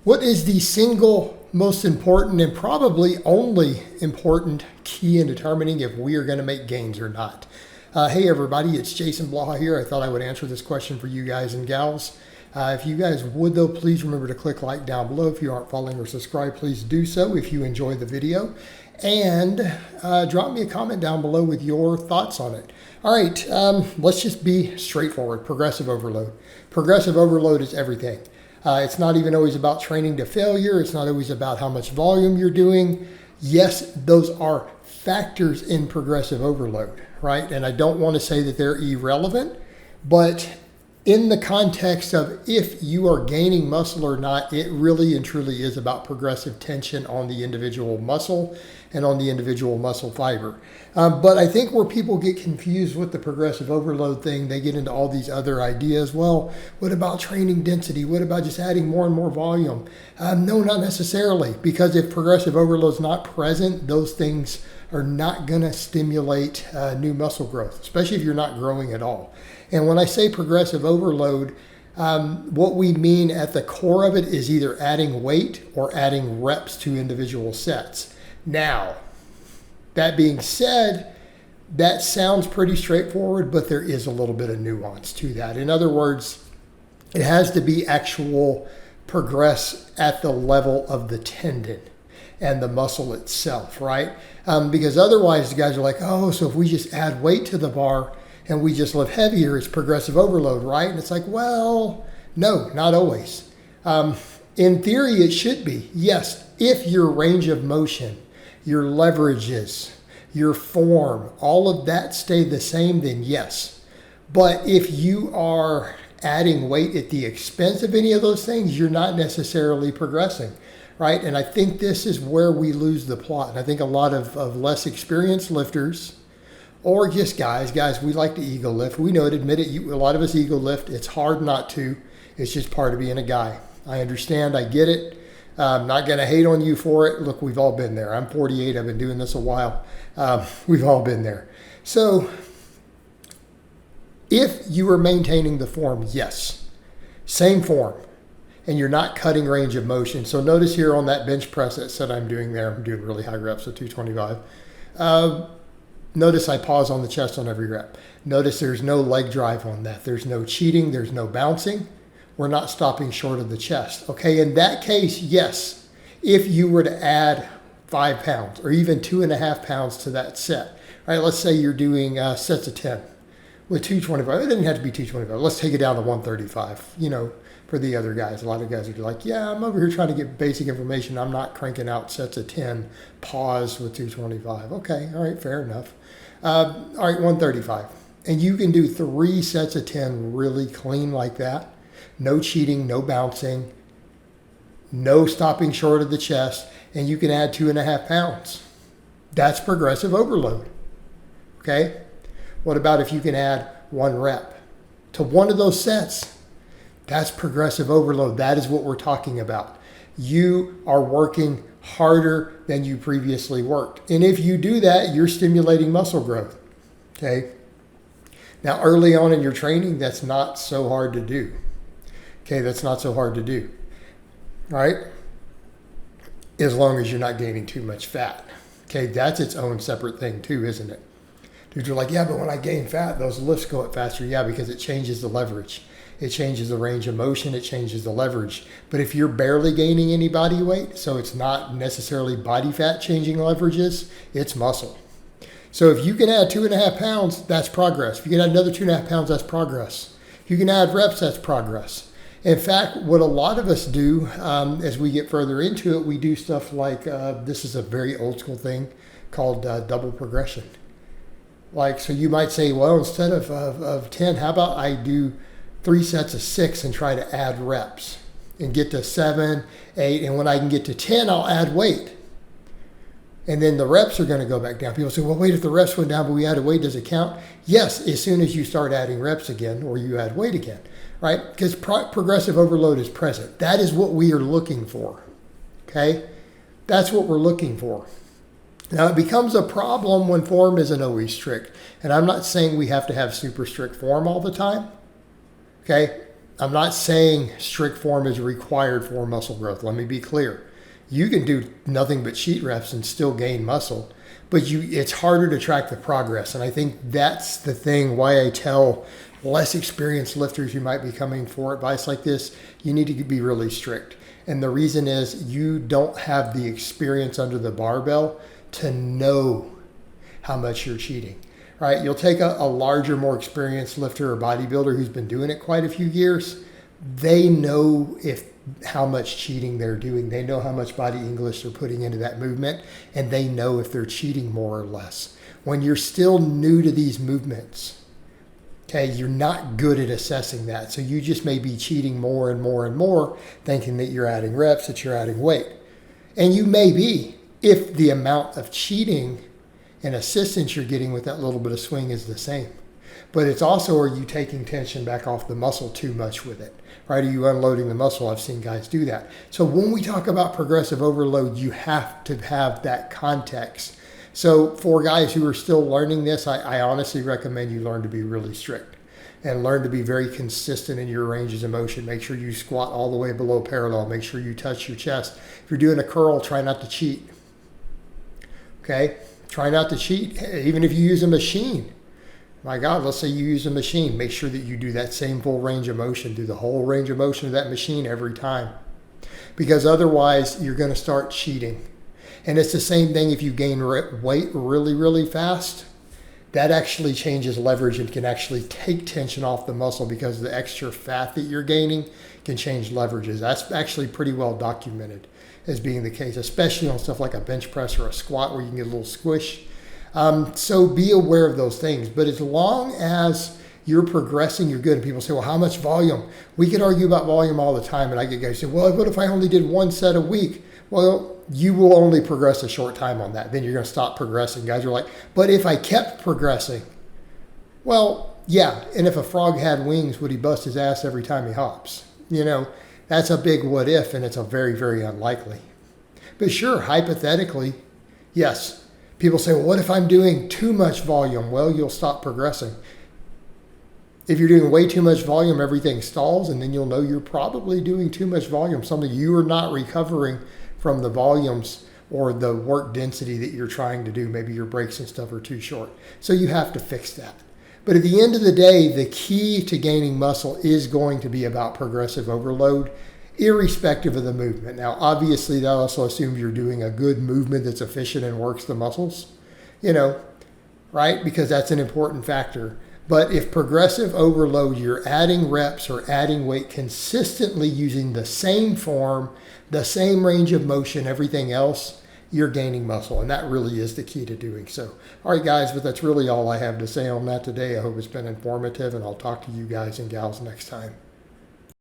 What is the single most important and probably only important key in determining if we are going to make gains or not? Hey everybody, it's Jason Blaha here. I thought I would answer this question for you guys and gals. If you guys would though, please remember to click like down below. If you aren't following or subscribed, please do so if you enjoy the video. And drop me a comment down below with your thoughts on it. All right, let's just be straightforward. Progressive overload. Progressive overload is everything. It's not even always about training to failure. It's not always about how much volume you're doing. Yes, those are factors in progressive overload, right? And I don't want to say that they're irrelevant, but in the context of if you are gaining muscle or not, it really and truly is about progressive tension on the individual muscle and on the individual muscle fiber. But I think where people get confused with the progressive overload thing, they get into all these other ideas. Well, what about training density? What about just adding more and more volume? No, not necessarily, because if progressive overload is not present, those things are not going to stimulate new muscle growth, especially if you're not growing at all. And when I say progressive overload, what we mean at the core of it is either adding weight or adding reps to individual sets. Now, that being said, that sounds pretty straightforward, but there is a little bit of nuance to that. In other words, it has to be actual progress at the level of the tendon and the muscle itself, right? Because otherwise the guys are like, oh, so if we just add weight to the bar and we just lift heavier, it's progressive overload, right? And it's like, well, no, not always. In theory, it should be. Yes, if your range of motion, your leverages, your form, all of that stay the same, then yes. But if you are adding weight at the expense of any of those things, you're not necessarily progressing, right? And I think this is where we lose the plot. And I think a lot of less experienced lifters, or just guys, we like to ego lift. We know it, admit it, a lot of us ego lift. It's hard not to. It's just part of being a guy. I understand, I get it. I'm not gonna hate on you for it. Look, we've all been there. I'm 48, I've been doing this a while. We've all been there. So if you are maintaining the form, yes, same form, and you're not cutting range of motion. So notice here on that bench press that I'm doing there, I'm doing really high reps at 225. Notice I pause on the chest on every rep. Notice there's no leg drive on that. There's no cheating, there's no bouncing. We're not stopping short of the chest. Okay, in that case, yes, if you were to add 5 pounds or even 2.5 pounds to that set, right? Let's say you're doing sets of 10 with 225. It doesn't have to be 225. Let's take it down to 135, for the other guys. A lot of guys are like, yeah, I'm over here trying to get basic information. I'm not cranking out sets of 10, pause with 225. Okay, all right, fair enough. All right, 135. And you can do 3 sets of 10 really clean like that. No cheating, no bouncing, no stopping short of the chest, and you can add 2.5 pounds. That's progressive overload, okay? What about if you can add 1 rep to one of those sets? That's progressive overload. That is what we're talking about. You are working harder than you previously worked. And if you do that, you're stimulating muscle growth, okay? Now, early on in your training, that's not so hard to do. Okay, that's not so hard to do, right? As long as you're not gaining too much fat. Okay, that's its own separate thing too, isn't it? Dudes are like, yeah, but when I gain fat, those lifts go up faster. Yeah, because it changes the leverage. It changes the range of motion. It changes the leverage. But if you're barely gaining any body weight, so it's not necessarily body fat changing leverages, it's muscle. So if you can add 2.5 pounds, that's progress. If you can add another 2.5 pounds, that's progress. If you can add reps, that's progress. In fact, what a lot of us do as we get further into it, we do stuff like, this is a very old school thing called double progression. Like, so you might say, well, instead of 10, how about I do 3 sets of 6 and try to add reps and get to 7, 8, and when I can get to 10, I'll add weight. And then the reps are going to go back down. People say, well, wait, if the reps went down but we added weight, does it count? Yes, as soon as you start adding reps again or you add weight again, right? Because progressive overload is present. That is what we are looking for, okay? That's what we're looking for. Now, it becomes a problem when form isn't always strict. And I'm not saying we have to have super strict form all the time, okay? I'm not saying strict form is required for muscle growth. Let me be clear. You can do nothing but cheat reps and still gain muscle, but it's harder to track the progress. And I think that's the thing why I tell less experienced lifters who might be coming for advice like this, you need to be really strict. And the reason is you don't have the experience under the barbell to know how much you're cheating, right? You'll take a larger, more experienced lifter or bodybuilder who's been doing it quite a few years. They know how much cheating they're doing. They know how much body English they're putting into that movement, and they know if they're cheating more or less. When you're still new to these movements, okay, you're not good at assessing that. So you just may be cheating more and more and more, thinking that you're adding reps, that you're adding weight. And you may be, if the amount of cheating and assistance you're getting with that little bit of swing is the same. But it's also, are you taking tension back off the muscle too much with it, right? Are you unloading the muscle? I've seen guys do that. So when we talk about progressive overload, you have to have that context. So for guys who are still learning this, I honestly recommend you learn to be really strict and learn to be very consistent in your ranges of motion. Make sure you squat all the way below parallel. Make sure you touch your chest. If you're doing a curl, try not to cheat. Okay? Try not to cheat, even if you use a machine. My God, let's say you use a machine. Make sure that you do that same full range of motion. Do the whole range of motion of that machine every time. Because otherwise, you're going to start cheating. And it's the same thing if you gain weight really, really fast. That actually changes leverage and can actually take tension off the muscle because the extra fat that you're gaining can change leverages. That's actually pretty well documented as being the case, especially on stuff like a bench press or a squat where you can get a little squish. So be aware of those things. But as long as you're progressing, you're good. And people say, well, how much volume? We can argue about volume all the time. And I get guys say, well, what if I only did one set a week? Well, you will only progress a short time on that. Then you're going to stop progressing. Guys are like, but if I kept progressing, well, yeah. And if a frog had wings, would he bust his ass every time he hops? You know, that's a big what if, and it's a very, very unlikely. But sure, hypothetically, yes. People say, well, what if I'm doing too much volume? Well, you'll stop progressing. If you're doing way too much volume, everything stalls, and then you'll know you're probably doing too much volume, something you are not recovering from the volumes or the work density that you're trying to do. Maybe your breaks and stuff are too short. So you have to fix that. But at the end of the day, the key to gaining muscle is going to be about progressive overload, irrespective of the movement. Now, obviously, that also assumes you're doing a good movement that's efficient and works the muscles, you know, right? Because that's an important factor. But if progressive overload, you're adding reps or adding weight consistently using the same form, the same range of motion, everything else, you're gaining muscle. And that really is the key to doing so. All right, guys, but that's really all I have to say on that today. I hope it's been informative, and I'll talk to you guys and gals next time.